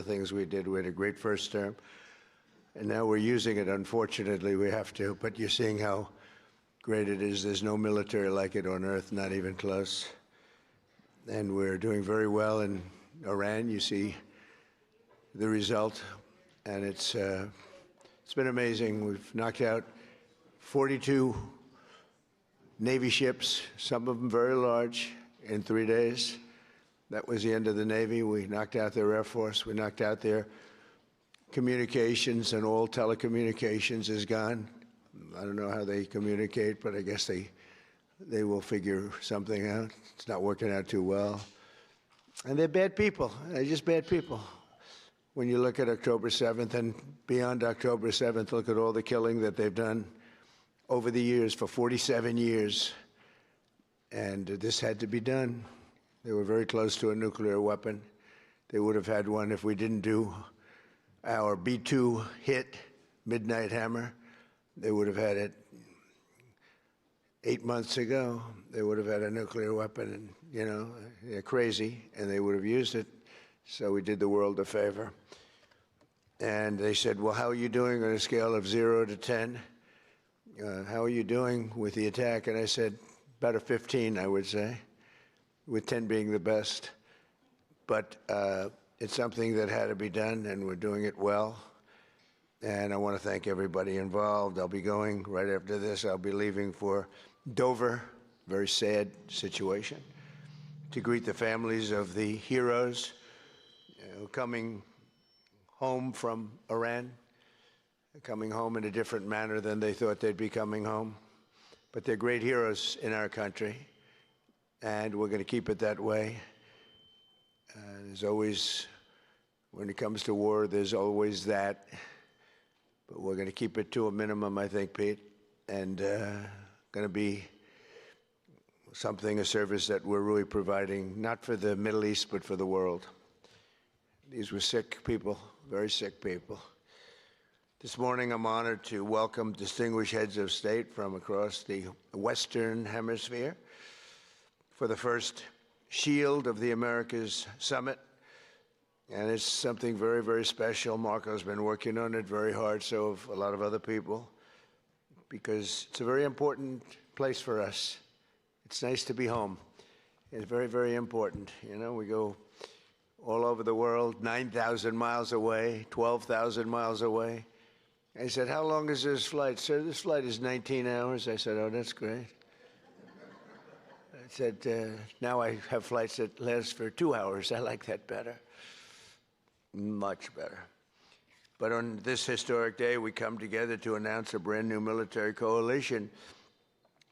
things we did. We had a great first term, and now we're using it. Unfortunately, we have to, but you're seeing how great it is. There's no military like it on earth, not even close. And we're doing very well in Iran. You see the result, and it's been amazing. We've knocked out 42 Navy ships, some of them very large, in 3 days. That was the end of the Navy. We knocked out their Air Force. We knocked out their communications, and all telecommunications is gone. I don't know how they communicate, but I guess they will figure something out. It's not working out too well. And they're bad people. They're just bad people. When you look at October 7th and beyond October 7th, look at all the killing that they've done over the years, for 47 years. And this had to be done. They were very close to a nuclear weapon. They would have had one if we didn't do our B-2 hit, Midnight Hammer. They would have had it 8 months ago. They would have had a nuclear weapon, and, you know, they're crazy, and they would have used it. So we did the world a favor. And they said, well, how are you doing on a scale of 0 to 10? How are you doing with the attack? And I said, about a 15, I would say, with 10 being the best. But it's something that had to be done, and we're doing it well. And I want to thank everybody involved. I'll be going right after this. I'll be leaving for Dover, very sad situation, to greet the families of the heroes coming home from Iran, coming home in a different manner than they thought they'd be coming home. But they're great heroes in our country, and we're going to keep it that way. There's always, when it comes to war, there's always that. But we're going to keep it to a minimum, I think, Pete, and going to be something, a service that we're really providing, not for the Middle East, but for the world. These were sick people, very sick people. This morning, I'm honored to welcome distinguished heads of state from across the Western Hemisphere for the first Shield of the Americas Summit. And it's something very, very special. Marco's been working on it very hard, so have a lot of other people, because it's a very important place for us. It's nice to be home. It's very, very important. You know, we go all over the world, 9,000 miles away, 12,000 miles away. I said, how long is this flight? Sir, this flight is 19 hours. I said, oh, that's great. I said, now I have flights that last for 2 hours. I like that better. Much better. But on this historic day, we come together to announce a brand new military coalition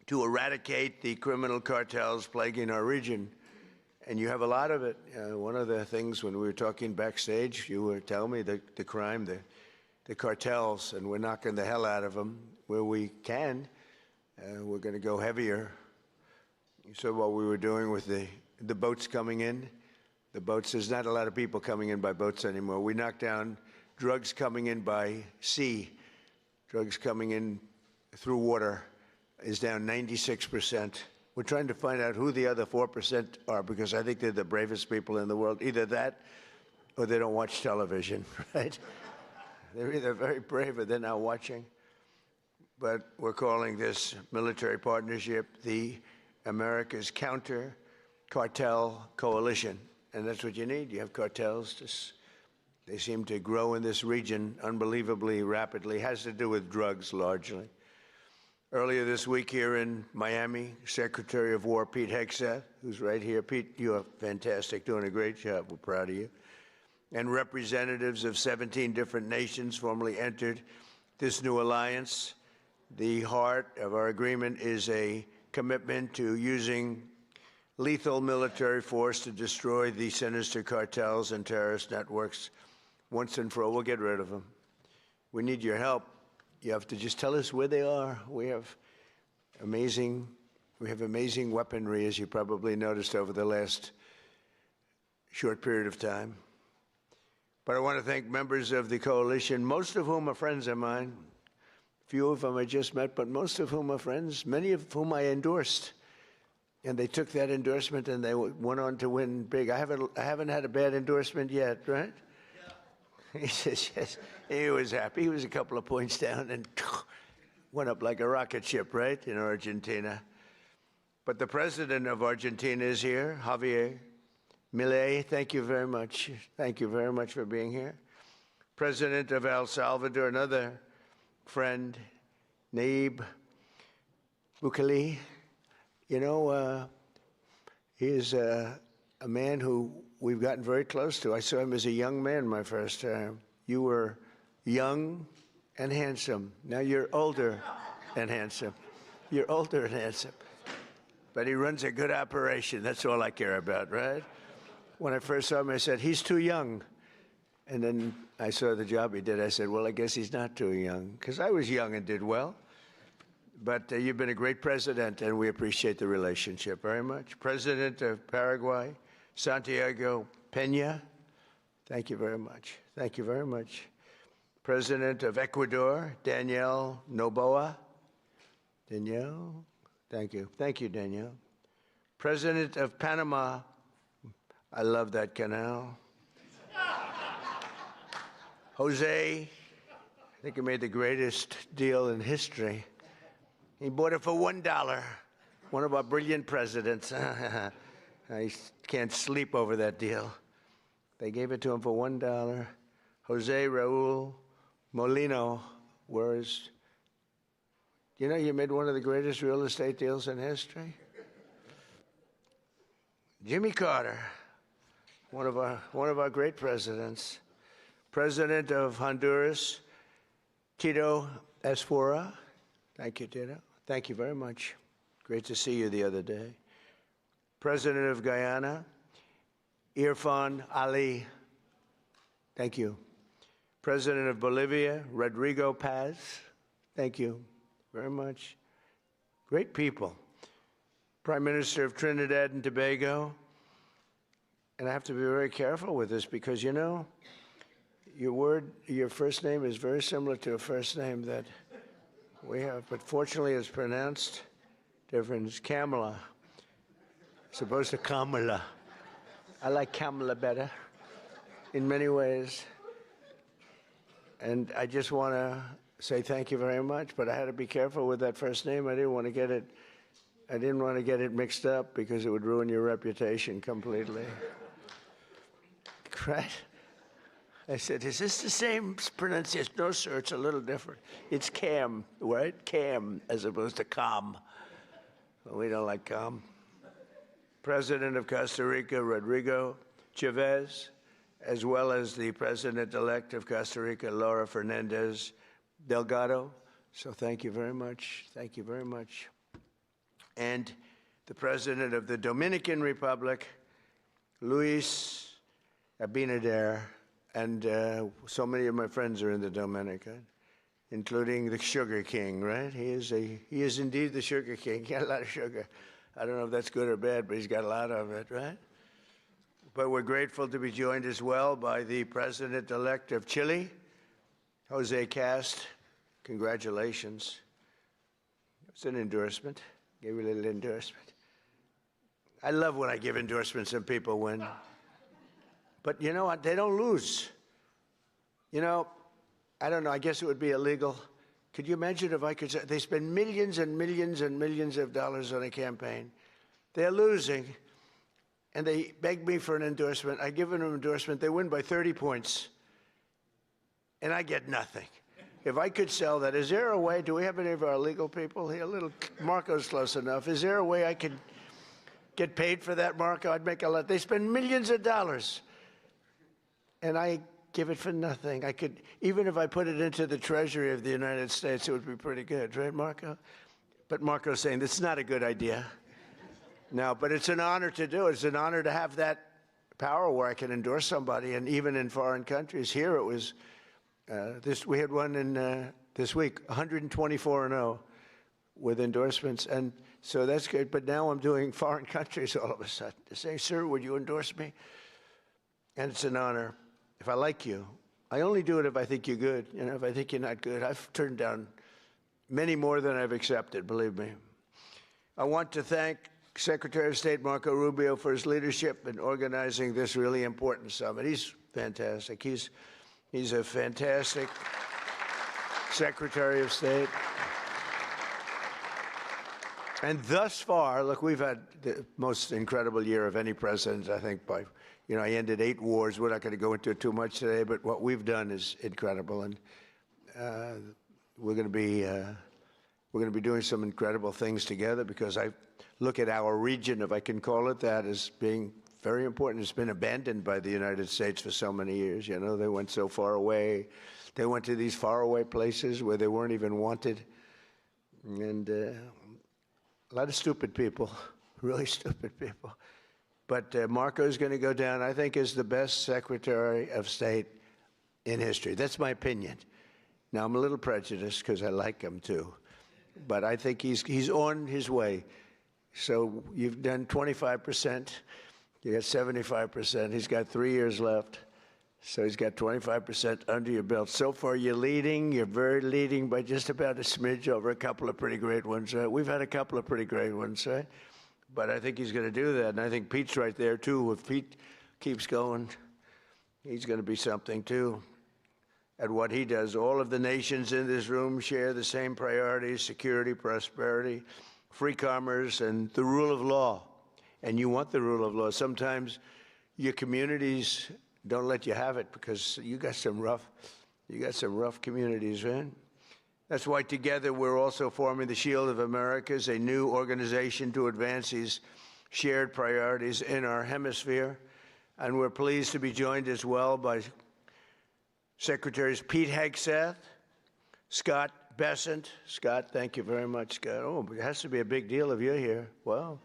to eradicate the criminal cartels plaguing our region. And you have a lot of it. One of the things when we were talking backstage, you were telling me the crime, the cartels, and we're knocking the hell out of them where we can. We're going to go heavier. You saw what we were doing with the boats coming in. The boats, there's not a lot of people coming in by boats anymore. We knocked down drugs coming in by sea. Drugs coming in through water is down 96%. We're trying to find out who the other 4% are, because I think they're the bravest people in the world. Either that or they don't watch television, right? They're either very brave or they're not watching. But we're calling this military partnership the America's Counter Cartel Coalition. And that's what you need. You have cartels. They seem to grow in this region unbelievably rapidly. It has to do with drugs, largely. Earlier this week here in Miami, Secretary of War Pete Hegseth, who's right here. Pete, you're fantastic, doing a great job. We're proud of you. And representatives of 17 different nations formally entered this new alliance. The heart of our agreement is a commitment to using lethal military force to destroy the sinister cartels and terrorist networks once and for all. We'll get rid of them. We need your help. You have to just tell us where they are. We have amazing weaponry, as you probably noticed over the last short period of time. But I want to thank members of the coalition, most of whom are friends of mine. Few of them I just met, but most of whom are friends, many of whom I endorsed. And they took that endorsement and they went on to win big. I haven't had a bad endorsement yet, right? He says, yes. He was happy. He was a couple of points down and went up like a rocket ship, right, in Argentina. But the president of Argentina is here, Javier Milei. Thank you very much. Thank you very much for being here. President of El Salvador, another friend, Nayib Bukele. You know, he is a man who we've gotten very close to. I saw him as a young man my first time. You were young and handsome. Now you're older and handsome. You're older and handsome. But he runs a good operation. That's all I care about, right? When I first saw him, I said, he's too young. And then I saw the job he did. I said, well, I guess he's not too young, because I was young and did well. But you've been a great president, and we appreciate the relationship very much. President of Paraguay, Santiago Peña, thank you very much. Thank you very much. President of Ecuador, Danielle Noboa. Danielle, thank you. Thank you, Danielle. President of Panama, I love that canal. Jose, I think he made the greatest deal in history. He bought it for $1. One of our brilliant presidents. I can't sleep over that deal. They gave it to him for $1. Jose Raul Molino, whereas, you know, you made one of the greatest real estate deals in history. Jimmy Carter, one of our great presidents. President of Honduras, Tito Esfora. Thank you, Tito. Thank you very much. Great to see you the other day. President of Guyana, Irfan Ali. Thank you. President of Bolivia, Rodrigo Paz. Thank you very much. Great people. Prime Minister of Trinidad and Tobago. And I have to be very careful with this because, you know, your first name is very similar to a first name that we have, but fortunately it's pronounced different. It's Kamala. It's supposed to Kamala. I like Kamala better in many ways. And I just want to say thank you very much, but I had to be careful with that first name. I didn't want to get it mixed up because it would ruin your reputation completely. Right? I said, is this the same pronunciation? No, sir, it's a little different. It's Cam, right? Cam, as opposed to Cam. Well, we don't like Cam. President of Costa Rica, Rodrigo Chavez, as well as the President-elect of Costa Rica, Laura Fernandez Delgado. So thank you very much. Thank you very much. And the President of the Dominican Republic, Luis Abinader. And so many of my friends are in the Dominican, including the Sugar King, right? He is indeed the Sugar King. He got a lot of sugar. I don't know if that's good or bad, but he's got a lot of it, right? But we're grateful to be joined as well by the President-elect of Chile, Jose Cast. Congratulations. It's an endorsement. Gave you a little endorsement. I love when I give endorsements and people win. But you know what? They don't lose. You know, I don't know. I guess it would be illegal. Could you imagine if I could say they spend millions and millions and millions of dollars on a campaign? They're losing, and they beg me for an endorsement. I give them an endorsement. They win by 30 points, and I get nothing. If I could sell that, is there a way? Do we have any of our legal people here? Marco's close enough. Is there a way I could get paid for that, Marco? I'd make a lot. They spend millions of dollars. And I give it for nothing. I could, even if I put it into the Treasury of the United States, it would be pretty good, right, Marco? But Marco's saying this is not a good idea. No, but it's an honor to do it. It's an honor to have that power where I can endorse somebody, and even in foreign countries. Here it was, we had one in this week, 124-0 with endorsements, and so that's good. But now I'm doing foreign countries all of a sudden. To say, sir, would you endorse me? And it's an honor. If I like you, I only do it if I think you're good. You know, if I think you're not good, I've turned down many more than I've accepted, believe me. I want to thank Secretary of State Marco Rubio for his leadership in organizing this really important summit. He's fantastic. He's He's a fantastic Secretary of State. And thus far, look, we've had the most incredible year of any president, I think, by, I ended 8 wars. We're not going to go into it too much today, but what we've done is incredible. And we're going to be doing some incredible things together, because I look at our region, if I can call it that, as being very important. It's been abandoned by the United States for so many years. They went so far away. They went to these faraway places where they weren't even wanted. And a lot of stupid people, really stupid people. But Marco's going to go down, I think, as the best Secretary of State in history. That's my opinion. Now, I'm a little prejudiced because I like him too. But I think he's on his way. So you've done 25%. You got 75%. He's got 3 years left. So he's got 25% under your belt. So far, you're leading. You're very leading by just about a smidge over a couple of pretty great ones. We've had a couple of pretty great ones, right? But I think he's going to do that. And I think Pete's right there, too. If Pete keeps going, he's going to be something, too, at what he does. All of the nations in this room share the same priorities: security, prosperity, free commerce, and the rule of law. And you want the rule of law. Sometimes your communities don't let you have it because you got some rough communities, right? That's why together we're also forming the Shield of Americas, a new organization to advance these shared priorities in our hemisphere. And we're pleased to be joined as well by Secretaries Pete Hegseth, Scott Bessent. Scott, thank you very much, Scott. Oh, it has to be a big deal if you're here. Wow.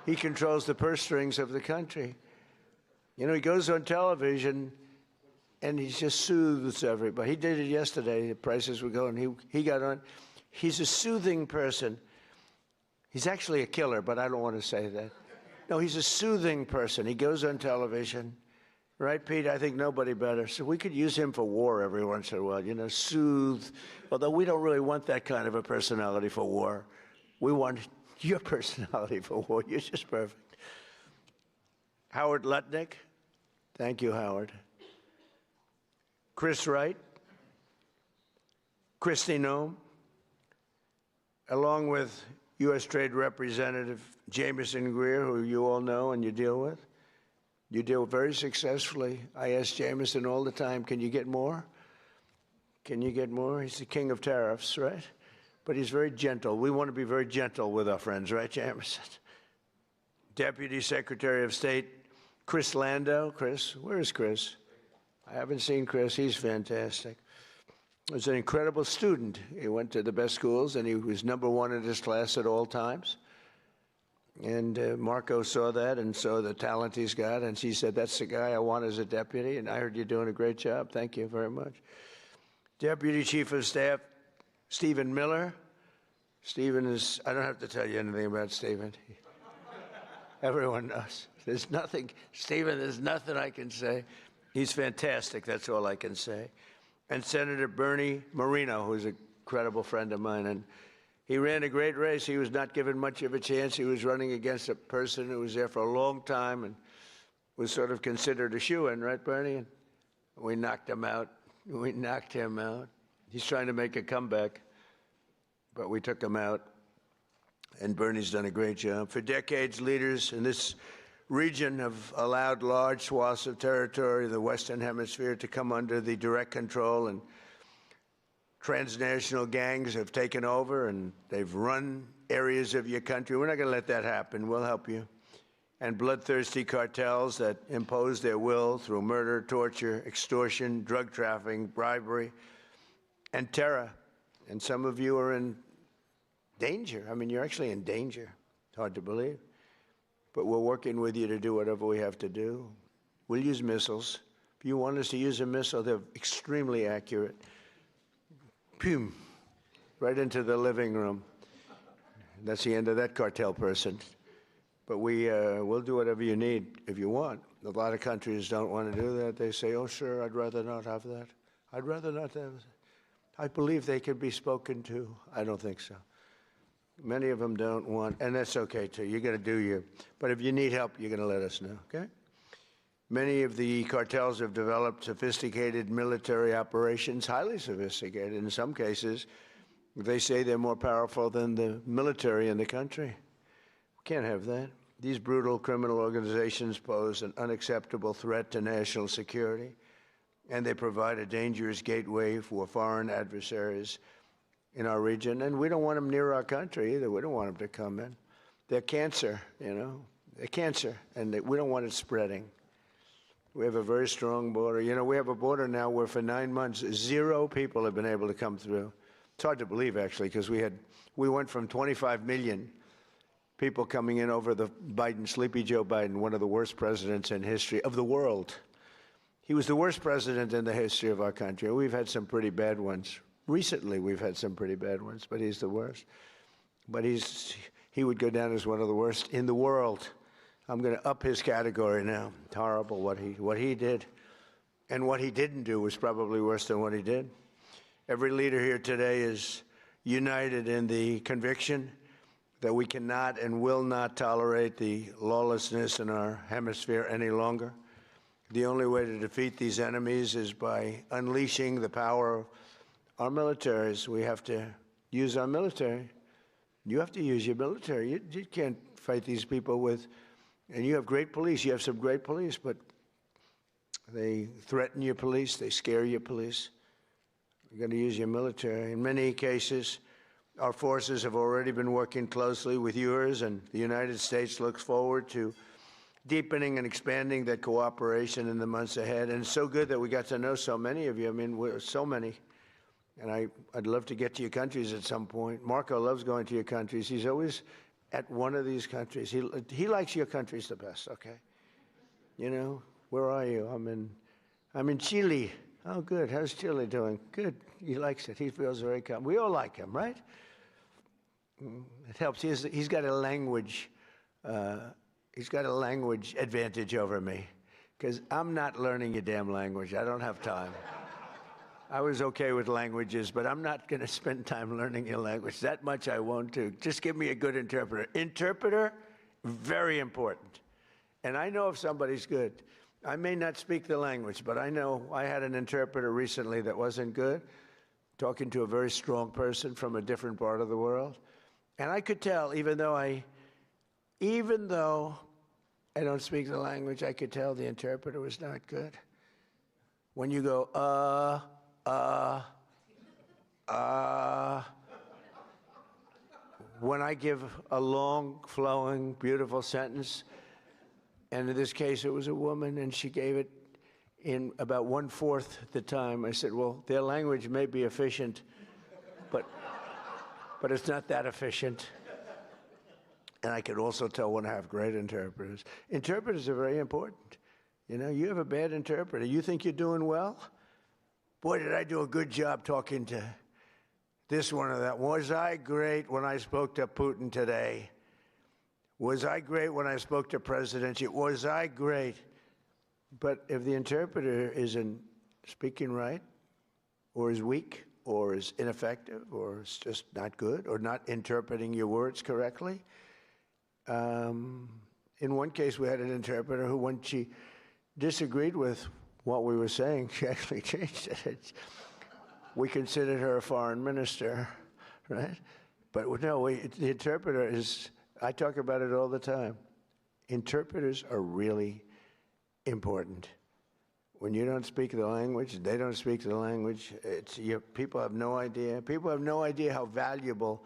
He controls the purse strings of the country. He goes on television and he just soothes everybody. He did it yesterday. The prices were going. He got on. He's a soothing person. He's actually a killer, but I don't want to say that. No, he's a soothing person. He goes on television. Right, Pete? I think nobody better. So we could use him for war every once in a while, soothe. Although we don't really want that kind of a personality for war. We want your personality for war. You're just perfect. Howard Lutnick. Thank you, Howard. Chris Wright. Kristi Noem. Along with U.S. Trade Representative Jamieson Greer, who you all know and you deal with. You deal very successfully. I ask Jamieson all the time, can you get more? Can you get more? He's the king of tariffs, right? But he's very gentle. We want to be very gentle with our friends, right, Jamieson? Deputy Secretary of State Chris Landau. Chris, where is Chris? I haven't seen Chris. He's fantastic. He was an incredible student. He went to the best schools, and he was #1 in his class at all times. And Marco saw that and saw the talent he's got, and she said, that's the guy I want as a deputy, and I heard you're doing a great job. Thank you very much. Deputy Chief of Staff Stephen Miller. Stephen is, I don't have to tell you anything about Stephen. Everyone knows. There's nothing, Stephen, there's nothing I can say. He's fantastic, that's all I can say. And Senator Bernie Moreno, who's a credible friend of mine, and he ran a great race. He was not given much of a chance. He was running against a person who was there for a long time and was sort of considered a shoo-in, right, Bernie? And we knocked him out. We knocked him out. He's trying to make a comeback, but we took him out. And Bernie's done a great job. For decades, leaders in this region have allowed large swaths of territory in the Western Hemisphere to come under the direct control, and transnational gangs have taken over, and they've run areas of your country. We're not going to let that happen. We'll help you. And bloodthirsty cartels that impose their will through murder, torture, extortion, drug trafficking, bribery, and terror. And some of you are in danger. I mean, you're actually in danger. It's hard to believe. But we're working with you to do whatever we have to do. We'll use missiles. If you want us to use a missile, they're extremely accurate. Boom, right into the living room. That's the end of that cartel person. But we'll do whatever you need if you want. A lot of countries don't want to do that. They say, oh, sure, I'd rather not have that. I'd rather not have that. I believe they can be spoken to. I don't think so. Many of them don't want, and that's okay, too. You're going to do you. But if you need help, you're going to let us know, okay? Many of the cartels have developed sophisticated military operations, highly sophisticated. In some cases, they say they're more powerful than the military in the country. We can't have that. These brutal criminal organizations pose an unacceptable threat to national security, and they provide a dangerous gateway for foreign adversaries in our region. And we don't want them near our country either. We don't want them to come in. They're cancer, you know. They're cancer, and we don't want it spreading. We have a very strong border. You know, we have a border now where for 9 months, 0 people have been able to come through. It's hard to believe, actually, because we went from 25 million people coming in over the Sleepy Joe Biden, one of the worst presidents in history of the world. He was the worst president in the history of our country. We've had some pretty bad ones. Recently, we've had some pretty bad ones, but he's the worst. But he would go down as one of the worst in the world. I'm going to up his category now. It's horrible what he did. And what he didn't do was probably worse than what he did. Every leader here today is united in the conviction that we cannot and will not tolerate the lawlessness in our hemisphere any longer. The only way to defeat these enemies is by unleashing the power of our militaries. We have to use our military. You have to use your military. You can't fight these people with... And you have great police. You have some great police, but they threaten your police. They scare your police. You're going to use your military. In many cases, our forces have already been working closely with yours, and the United States looks forward to deepening and expanding that cooperation in the months ahead. And it's so good that we got to know so many of you. I mean, we're so many. And I'd love to get to your countries at some point. Marco loves going to your countries. He's always at one of these countries. He likes your countries the best, okay? You know, where are you? I'm in Chile. Oh, good. How's Chile doing? Good. He likes it. He feels very calm. We all like him, right? It helps. He's got a language. He's got a language advantage over me, because I'm not learning your damn language. I don't have time. I was okay with languages, but I'm not going to spend time learning your language. That much I won't do. Just give me a good interpreter. Interpreter, very important. And I know if somebody's good. I may not speak the language, but I know I had an interpreter recently that wasn't good, talking to a very strong person from a different part of the world. And I could tell, even though I don't speak the language, I could tell the interpreter was not good. When you go, when I give a long, flowing, beautiful sentence, and in this case it was a woman, and she gave it in about 1/4 the time, I said, well, their language may be efficient, but it's not that efficient. And I could also tell when I have great interpreters. Interpreters are very important. You know, you have a bad interpreter. You think you're doing well? Boy, did I do a good job talking to this one or that. Was I great when I spoke to Putin today? Was I great when I spoke to President Xi? Was I great? But if the interpreter isn't speaking right, or is weak, or is ineffective, or is just not good, or not interpreting your words correctly, in one case we had an interpreter who, when she disagreed with what we were saying, she actually changed it. We considered her a foreign minister, right? But no, the interpreter is, I talk about it all the time. Interpreters are really important. When you don't speak the language, they don't speak the language, people have no idea. People have no idea how valuable,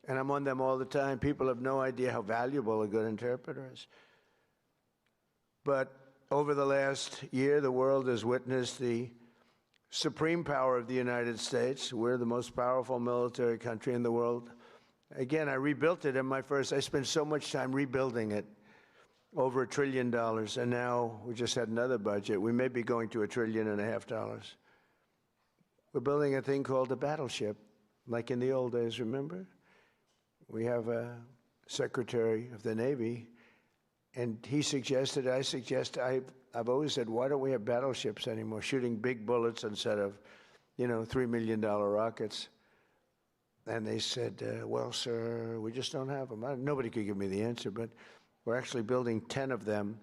and I'm on them all the time, people have no idea how valuable a good interpreter is. But over the last year, the world has witnessed the supreme power of the United States. We're the most powerful military country in the world. Again, I rebuilt it I spent so much time rebuilding it, over $1 trillion, and now we just had another budget. We may be going to $1.5 trillion. We're building a thing called a battleship, like in the old days, remember? We have a Secretary of the Navy, and he suggested, I've always said, why don't we have battleships anymore, shooting big bullets instead of, $3 million rockets? And they said, well, sir, we just don't have them. Nobody could give me the answer, but we're actually building 10 of them.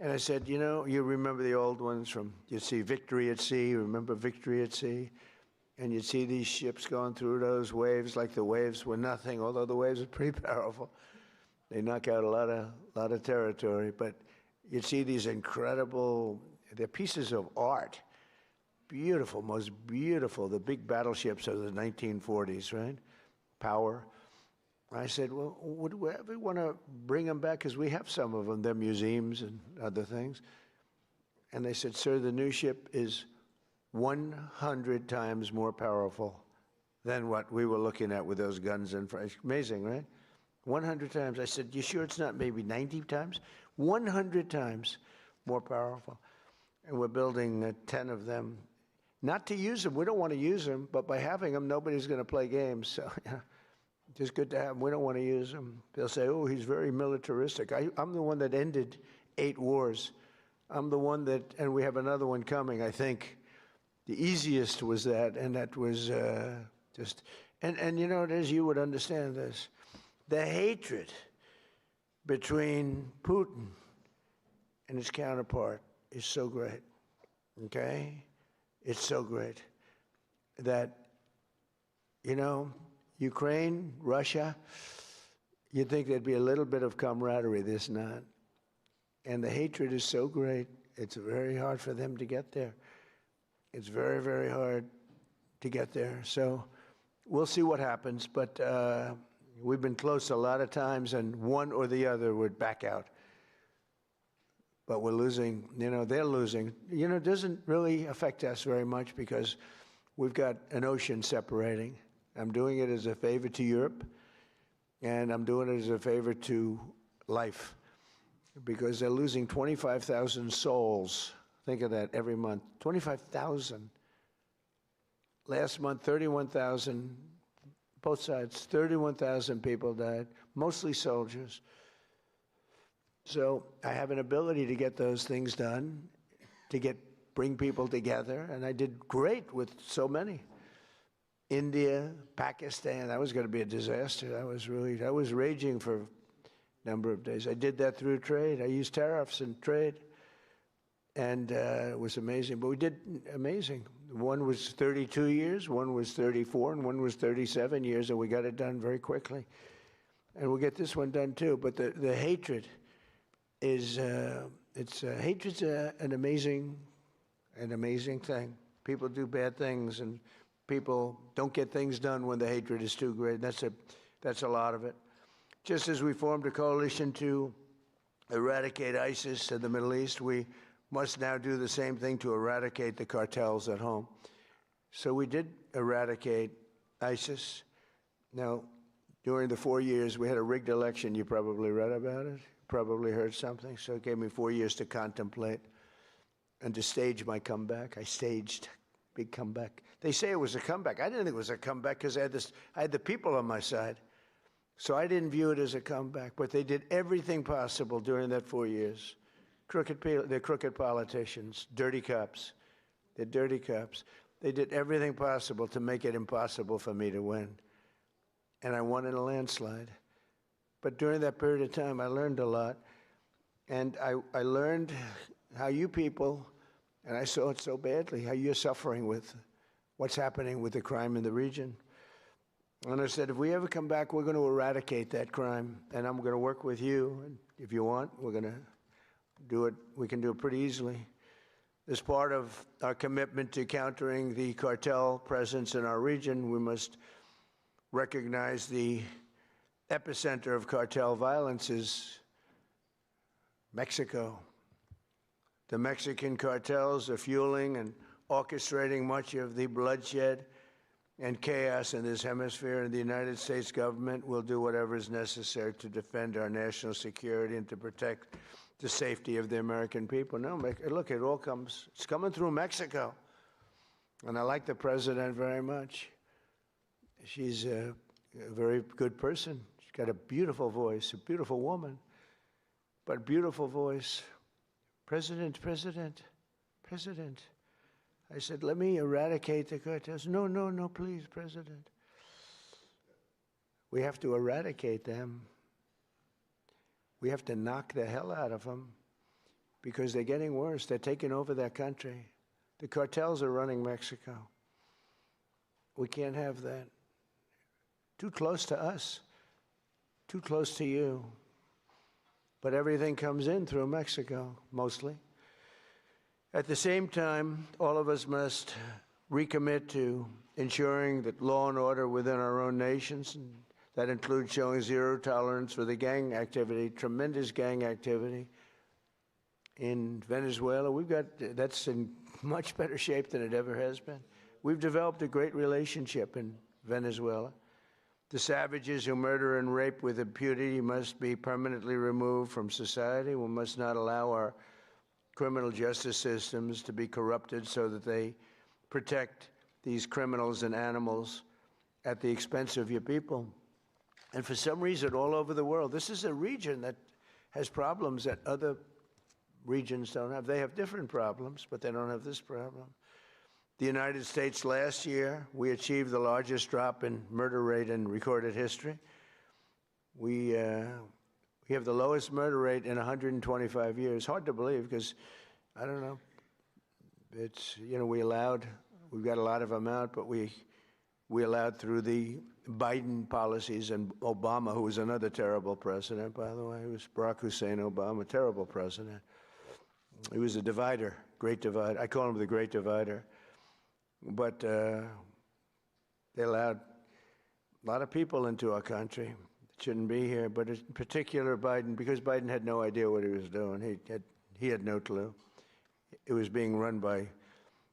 And I said, you know, you remember the old ones from, you'd see Victory at Sea, remember Victory at Sea? And you'd see these ships going through those waves like the waves were nothing, although the waves are pretty powerful. They knock out a lot of territory, but you'd see these incredible, they're pieces of art. Beautiful, most beautiful, the big battleships of the 1940s, right? Power. I said, well, would we ever want to bring them back? Because we have some of them. They're museums and other things. And they said, sir, the new ship is 100 times more powerful than what we were looking at with those guns and amazing, right? 100 times. I said, you sure it's not maybe 90 times? 100 times more powerful. And we're building 10 of them. Not to use them. We don't want to use them, but by having them, nobody's going to play games. So, yeah. Just good to have them. We don't want to use them. They'll say, oh, he's very militaristic. I'm the one that ended 8 wars. I'm the one that, and we have another one coming, I think. The easiest was that, and that was just, and you know, as you would understand this, the hatred between Putin and his counterpart is so great, okay? It's so great that, you know, Ukraine, Russia, you'd think there'd be a little bit of camaraderie, there's not. And the hatred is so great, it's very hard for them to get there. It's very, very hard to get there. So we'll see what happens, but we've been close a lot of times, and one or the other would back out. But we're losing, you know, they're losing. You know, it doesn't really affect us very much because we've got an ocean separating. I'm doing it as a favor to Europe, and I'm doing it as a favor to life, because they're losing 25,000 souls. Think of that every month. 25,000. Last month, 31,000, both sides, 31,000 people died, mostly soldiers. So I have an ability to get those things done, to bring people together, and I did great with so many. India, Pakistan, that was going to be a disaster. That was raging for a number of days. I did that through trade. I used tariffs and trade, and it was amazing. But we did amazing. One was 32 years, one was 34, and one was 37 years, and we got it done very quickly. And we'll get this one done too. But the hatred is, hatred's an amazing thing. People do bad things, and people don't get things done when the hatred is too great. That's a lot of it. Just as we formed a coalition to eradicate ISIS in the Middle East, we must now do the same thing to eradicate the cartels at home. So we did eradicate ISIS. Now, during the 4 years, we had a rigged election. You probably read about it, probably heard something. So it gave me 4 years to contemplate and to stage my comeback. I staged big comeback. They say it was a comeback. I didn't think it was a comeback because I had the people on my side. So I didn't view it as a comeback, but they did everything possible during that 4 years. They're crooked politicians, dirty cops. They're dirty cops. They did everything possible to make it impossible for me to win. And I won in a landslide. But during that period of time, I learned a lot. And I learned how you people, and I saw it so badly, how you're suffering with what's happening with the crime in the region. And I said, if we ever come back, we're going to eradicate that crime. And I'm going to work with you. And if you want, we're going to do it. We can do it pretty easily. As part of our commitment to countering the cartel presence in our region, we must recognize the epicenter of cartel violence is Mexico. The Mexican cartels are fueling and orchestrating much of the bloodshed and chaos in this hemisphere, and the United States government will do whatever is necessary to defend our national security and to protect the safety of the American people. No, look, it's coming through Mexico. And I like the president very much. She's a very good person. She's got a beautiful voice, a beautiful woman, but beautiful voice. President. I said, let me eradicate the cartels. No, please, President. We have to eradicate them. We have to knock the hell out of them. because they're getting worse. They're taking over that country. The cartels are running Mexico. We can't have that. Too close to us, too close to you. But everything comes in through Mexico, mostly. At the same time, all of us must recommit to ensuring that law and order within our own nations, and that includes showing zero tolerance for the gang activity, tremendous gang activity in Venezuela. That's in much better shape than it ever has been. We've developed a great relationship in Venezuela. The savages who murder and rape with impunity must be permanently removed from society. We must not allow our criminal justice systems to be corrupted so that they protect these criminals and animals at the expense of your people. And for some reason, all over the world, this is a region that has problems that other regions don't have. They have different problems, but they don't have this problem. The United States last year, we achieved the largest drop in murder rate in recorded history. We have the lowest murder rate in 125 years. Hard to believe because, I don't know, it's, we've got a lot of them out, but we allowed through the Biden policies and Obama, who was another terrible president, by the way. It was Barack Hussein Obama, terrible president. He was a divider, great divider. I call him the great divider. But they allowed a lot of people into our country that shouldn't be here, but in particular Biden, because Biden had no idea what he was doing. He had no clue. It was being run by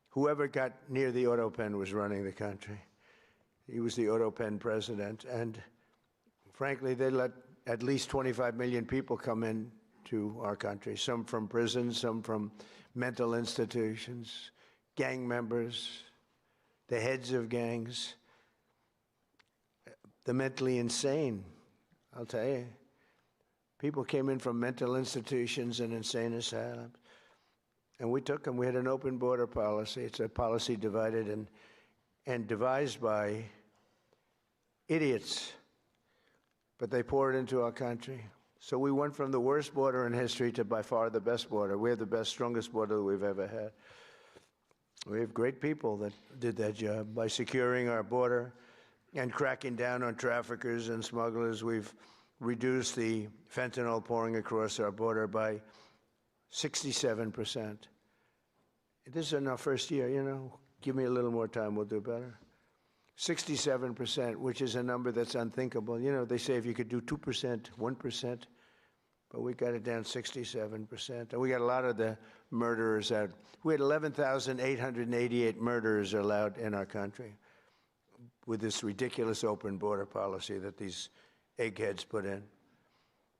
whoever got near the auto pen was running the country. He was the auto pen president, and frankly, they let at least 25 million people come in to our country, some from prisons, some from mental institutions, gang members, the heads of gangs, the mentally insane. I'll tell you, people came in from mental institutions and insane asylums, and we took them. We had an open border policy. It's a policy divided and devised by idiots, but they poured into our country. So we went from the worst border in history to by far the best border. We have the best, strongest border that we've ever had. We have great people that did that job. By securing our border and cracking down on traffickers and smugglers, we've reduced the fentanyl pouring across our border by 67%. This is in our first year, Give me a little more time, we'll do better. 67%, which is a number that's unthinkable. They say if you could do 2%, 1%, but we got it down 67%. And we got a lot of the murderers out. We had 11,888 murderers allowed in our country with this ridiculous open border policy that these eggheads put in.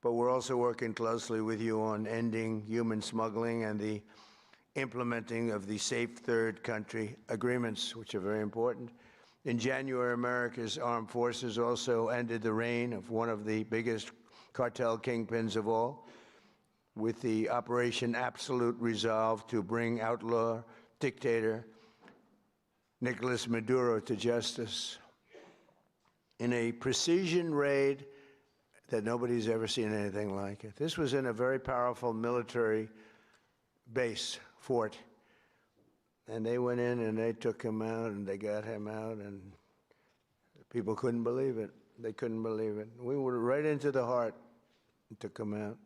But we're also working closely with you on ending human smuggling and the implementing of the Safe Third Country agreements, which are very important. In January, America's armed forces also ended the reign of one of the biggest cartel kingpins of all, with the Operation Absolute Resolve to bring outlaw dictator Nicolas Maduro to justice in a precision raid that nobody's ever seen anything like it. This was in a very powerful military base, fort, and they went in and they took him out and they got him out, and people couldn't believe it. They couldn't believe it. We were right into the heart and took him out.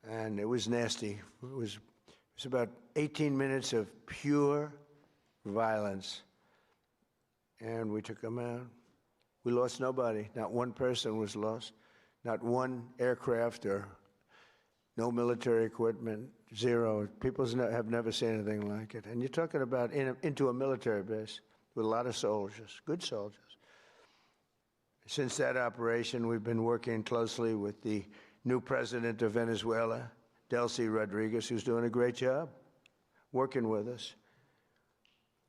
And it was nasty. It was about 18 minutes of pure violence. And we took him out. We lost nobody. Not one person was lost. Not one aircraft or no military equipment. Zero. People have never seen anything like it. And you're talking about into a military base with a lot of soldiers, good soldiers. Since that operation, we've been working closely with the new president of Venezuela, Delcy Rodriguez, who's doing a great job working with us.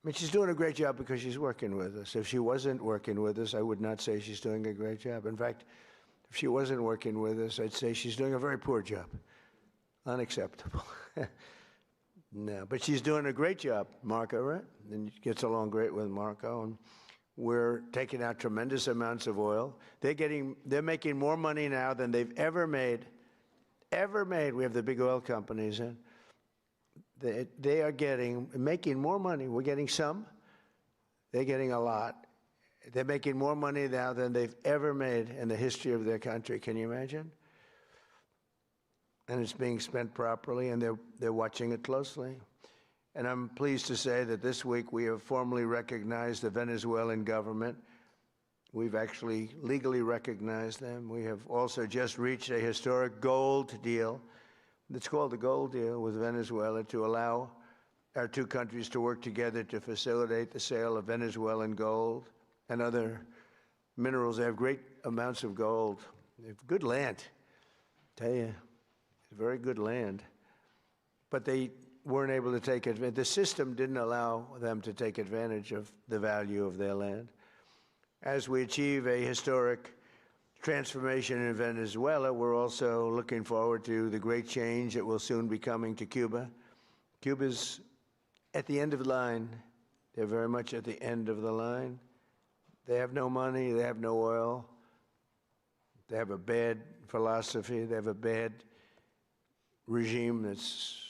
I mean, she's doing a great job because she's working with us. If she wasn't working with us, I would not say she's doing a great job. In fact, if she wasn't working with us, I'd say she's doing a very poor job. Unacceptable. No, but she's doing a great job, Marco, right? And gets along great with Marco. And we're taking out tremendous amounts of oil. They're making more money now than they've ever made ever made. We have the big oil companies, and they are making more money. We're getting some. They're getting a lot. They're making more money now than they've ever made in the history of their country. Can you imagine? And it's being spent properly, and they're watching it closely. And I'm pleased to say that this week we have formally recognized the Venezuelan government. We've actually legally recognized them. We have also just reached a historic gold deal. It's called the gold deal with Venezuela to allow our two countries to work together to facilitate the sale of Venezuelan gold and other minerals. They have great amounts of gold. They have good land. I tell you, it's very good land. But they weren't able to take advantage. The system didn't allow them to take advantage of the value of their land. As we achieve a historic transformation in Venezuela, we're also looking forward to the great change that will soon be coming to Cuba. Cuba's at the end of the line. They're very much at the end of the line. They have no money. They have no oil. They have a bad philosophy. They have a bad regime that's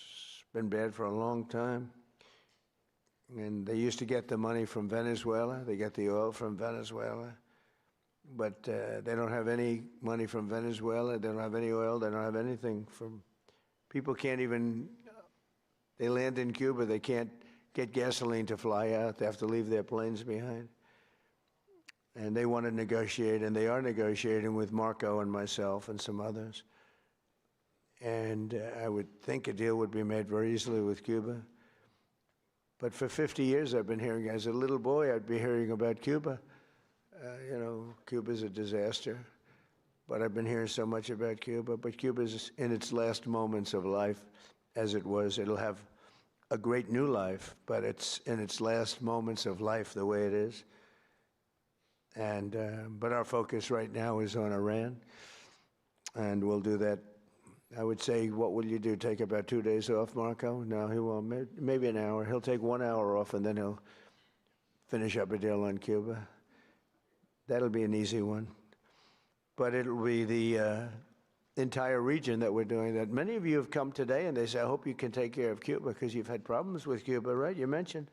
been bad for a long time. And they used to get the money from Venezuela. They get the oil from Venezuela. But they don't have any money from Venezuela. They don't have any oil. They don't have anything from... People can't even... They land in Cuba. They can't get gasoline to fly out. They have to leave their planes behind. And they want to negotiate, and they are negotiating with Marco and myself and some others. And I would think a deal would be made very easily with Cuba. But for 50 years I've been hearing, as a little boy, I'd be hearing about Cuba. You know, Cuba's a disaster. But I've been hearing so much about Cuba. But Cuba's in its last moments of life, as it was. It'll have a great new life, but it's in its last moments of life the way it is. And but our focus right now is on Iran. And we'll do that. I would say, what will you do? Take about 2 days off, Marco? No, he won't. Maybe an hour. He'll take 1 hour off, and then he'll finish up a deal on Cuba. That'll be an easy one. But it'll be the entire region that we're doing that. Many of you have come today, and they say, I hope you can take care of Cuba, because you've had problems with Cuba, right? You mentioned.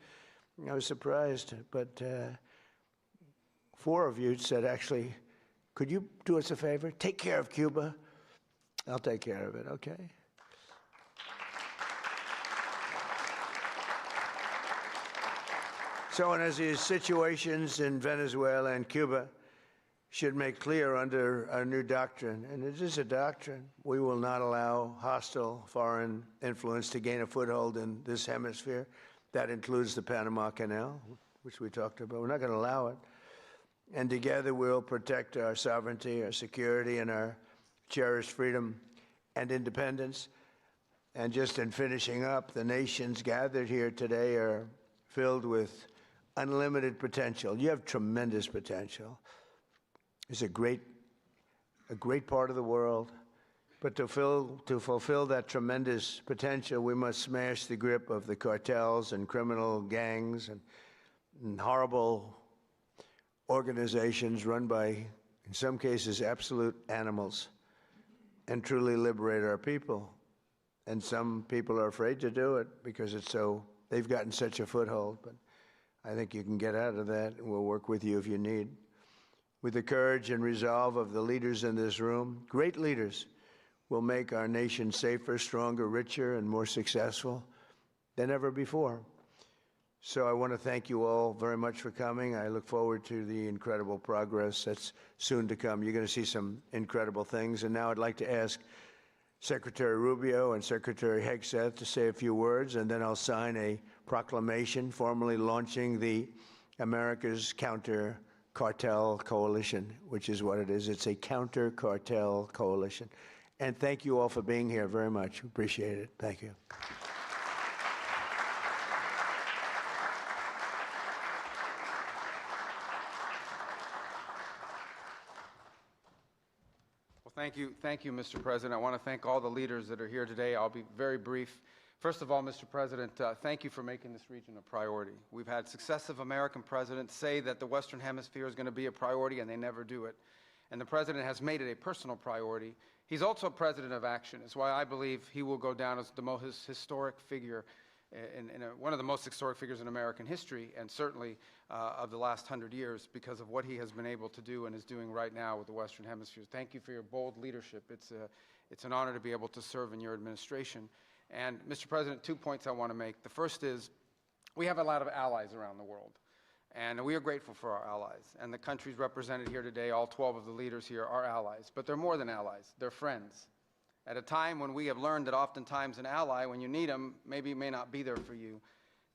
I was surprised. But 4 of you said, actually, could you do us a favor? Take care of Cuba. I'll take care of it, okay? So, and as these situations in Venezuela and Cuba should make clear under our new doctrine, and it is a doctrine, we will not allow hostile foreign influence to gain a foothold in this hemisphere. That includes the Panama Canal, which we talked about. We're not going to allow it. And together we'll protect our sovereignty, our security, and our cherished freedom and independence. And just in finishing up, the nations gathered here today are filled with unlimited potential. You have tremendous potential. It's a great part of the world. But to fulfill that tremendous potential, we must smash the grip of the cartels and criminal gangs and horrible organizations run by, in some cases, absolute animals, and truly liberate our people. And some people are afraid to do it because they've gotten such a foothold. But I think you can get out of that, and we'll work with you if you need. With the courage and resolve of the leaders in this room, great leaders will make our nation safer, stronger, richer, and more successful than ever before. So I want to thank you all very much for coming. I look forward to the incredible progress that's soon to come. You're going to see some incredible things. And now I'd like to ask Secretary Rubio and Secretary Hegseth to say a few words, and then I'll sign a proclamation formally launching the America's Counter-Cartel Coalition, which is what it is. It's a counter-cartel coalition. And thank you all for being here very much. Appreciate it. Thank you. Thank you, Mr. President. I want to thank all the leaders that are here today. I'll be very brief. First of all, Mr. President, thank you for making this region a priority. We've had successive American presidents say that the Western Hemisphere is going to be a priority, and they never do it. and the president has made it a personal priority. He's also a president of action. It's why I believe he will go down as the most historic figure, one of the most historic figures in American history, and certainly of the last 100 years, because of what he has been able to do and is doing right now with the Western Hemisphere. Thank you for your bold leadership. It's an honor to be able to serve in your administration. And Mr. President, 2 points I want to make. The first is, we have a lot of allies around the world, and we are grateful for our allies. And the countries represented here today, all 12 of the leaders here, are allies. But they're more than allies. They're friends. At a time when we have learned that oftentimes an ally, when you need them, maybe may not be there for you,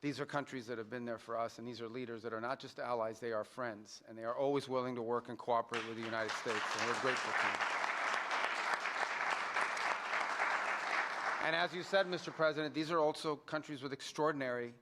these are countries that have been there for us, and these are leaders that are not just allies, they are friends, and they are always willing to work and cooperate with the United States, and we're grateful to them. And as you said, Mr. President, these are also countries with extraordinary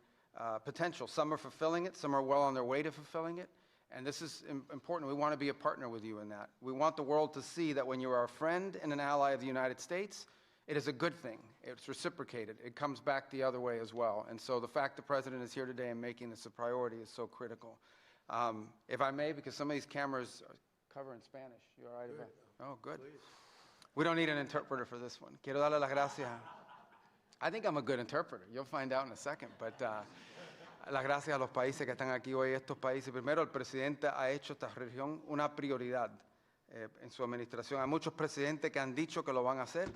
potential. Some are fulfilling it, some are well on their way to fulfilling it, and this is important. We want to be a partner with you in that. We want the world to see that when you are a friend and an ally of the United States, it is a good thing. It's reciprocated. It comes back the other way as well. And so the fact the President is here today and making this a priority is so critical. If I may, because some of these cameras cover in Spanish. You all right about it? Oh, good. Please. We don't need an interpreter for this one. Quiero darle las gracias. I think I'm a good interpreter. You'll find out in a second. But las gracias a los países que están aquí hoy, estos países. Primero, el presidente ha hecho esta región una prioridad en su administración. Hay muchos presidentes que han dicho que lo van a hacer,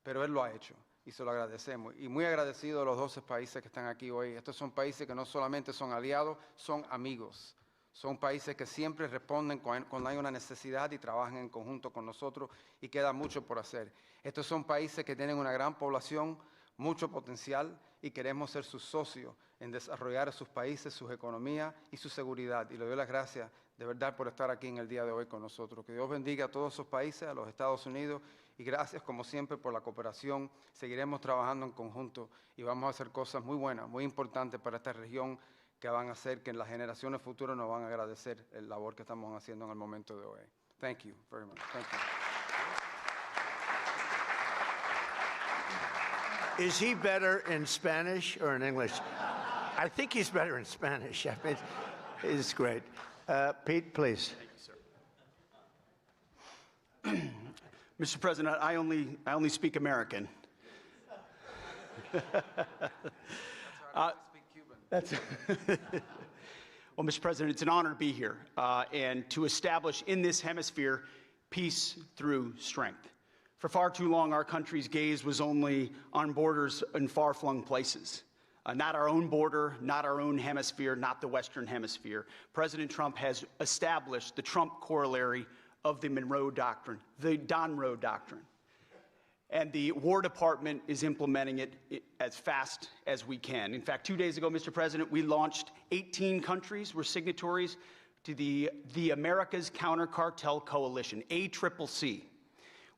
pero él lo ha hecho y se lo agradecemos. Y muy agradecido a los 12 países que están aquí hoy. Estos son países que no solamente son aliados, son amigos. Son países que siempre responden cuando hay una necesidad y trabajan en conjunto con nosotros, y queda mucho por hacer. Estos son países que tienen una gran población, mucho potencial, y queremos ser sus socios en desarrollar sus países, sus economías y su seguridad. Y le doy las gracias de verdad por estar aquí en el día de hoy con nosotros. Que Dios bendiga a todos esos países, a los Estados Unidos, y gracias como siempre por la cooperación. Seguiremos trabajando en conjunto y vamos a hacer cosas muy buenas, muy importantes para esta región, que van a hacer que en las generaciones futuras nos van a agradecer el labor que estamos haciendo en el momento de hoy. Thank you very much. Thank you. Is he better in Spanish or in English? I think he's better in Spanish. I mean, it's great. Pete, please. Thank you, sir. Mr. President, I only speak American. That's well, Mr. President, it's an honor to be here and to establish in this hemisphere peace through strength. For far too long, our country's gaze was only on borders in far-flung places. Not our own border, not our own hemisphere, not the Western Hemisphere. President Trump has established the Trump corollary of the Monroe Doctrine, the Monroe Doctrine. And the War Department is implementing it as fast as we can. In fact, 2 days ago, Mr. President, we launched 18 countries were signatories to the America's Counter Cartel Coalition, ACCC,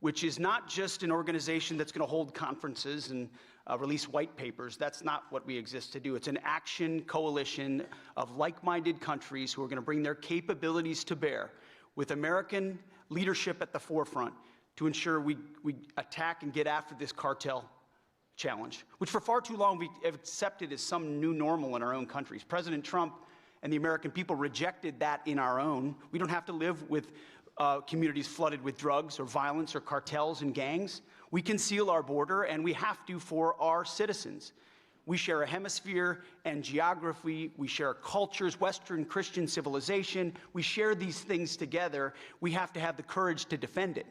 which is not just an organization that's going to hold conferences and release white papers. That's not what we exist to do. It's an action coalition of like-minded countries who are going to bring their capabilities to bear, with American leadership at the forefront, to ensure we attack and get after this cartel challenge, which for far too long we have accepted as some new normal in our own countries. President Trump and the American people rejected that in our own. We don't have to live with communities flooded with drugs or violence or cartels and gangs. We can seal our border, and we have to for our citizens. We share a hemisphere and geography. We share cultures, Western Christian civilization. We share these things together. We have to have the courage to defend it.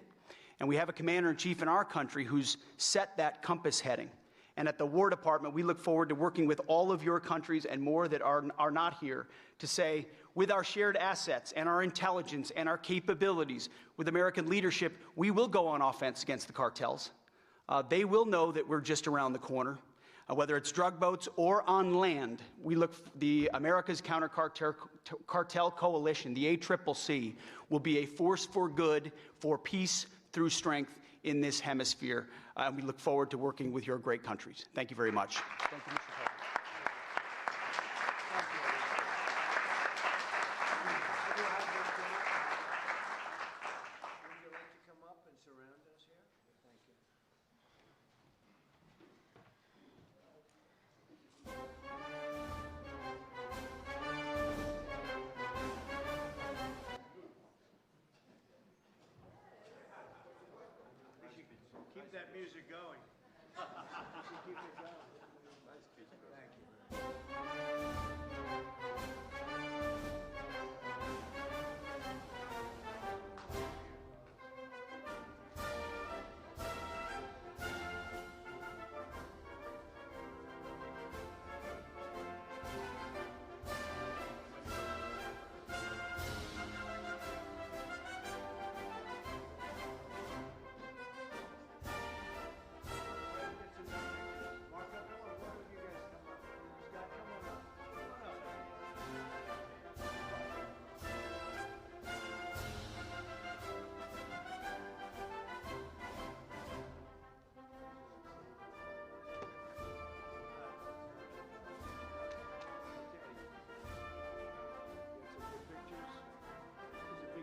And we have a commander-in-chief in our country who's set that compass heading. And at the War Department, we look forward to working with all of your countries and more that are not here to say, with our shared assets and our intelligence and our capabilities, with American leadership, we will go on offense against the cartels. They will know that we're just around the corner. Whether it's drug boats or on land, the America's Counter Cartel Coalition, the ACCC, will be a force for good, for peace through strength in this hemisphere. We look forward to working with your great countries. Thank you very much. Thank you, Mr. President. Would you like to come up and surround us here? Thank you. keep that music going. Keep it going.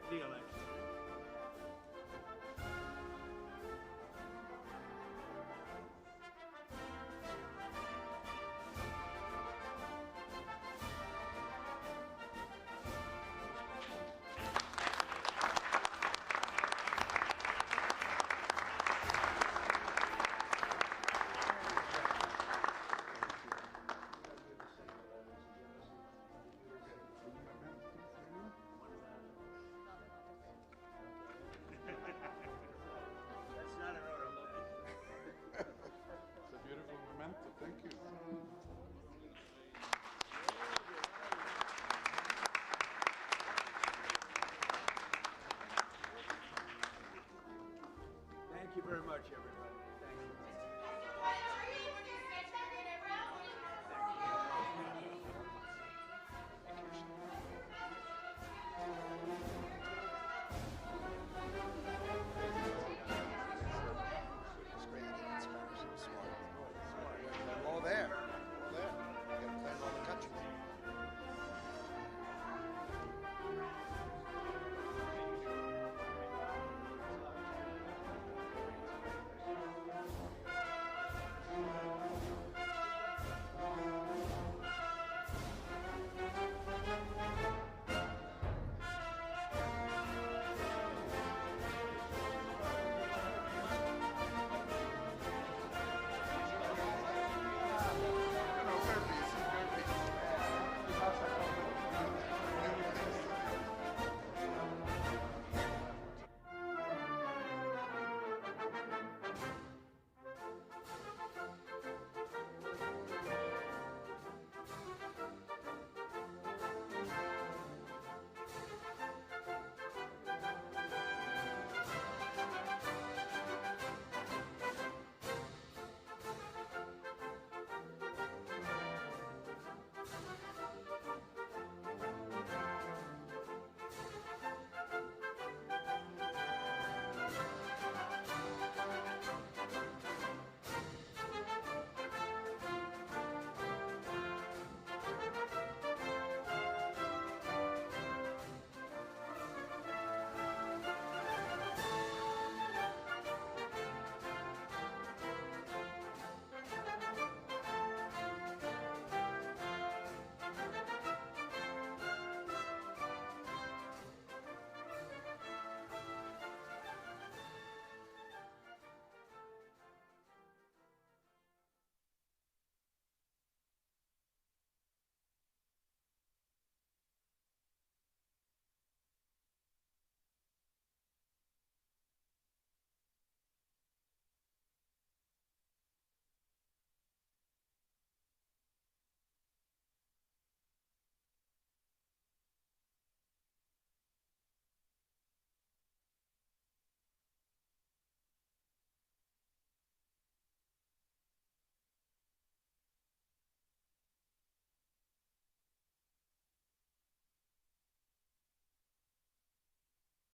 Deal, actually. That's not an order. It's a beautiful memento. Thank you. Thank you very much, everybody.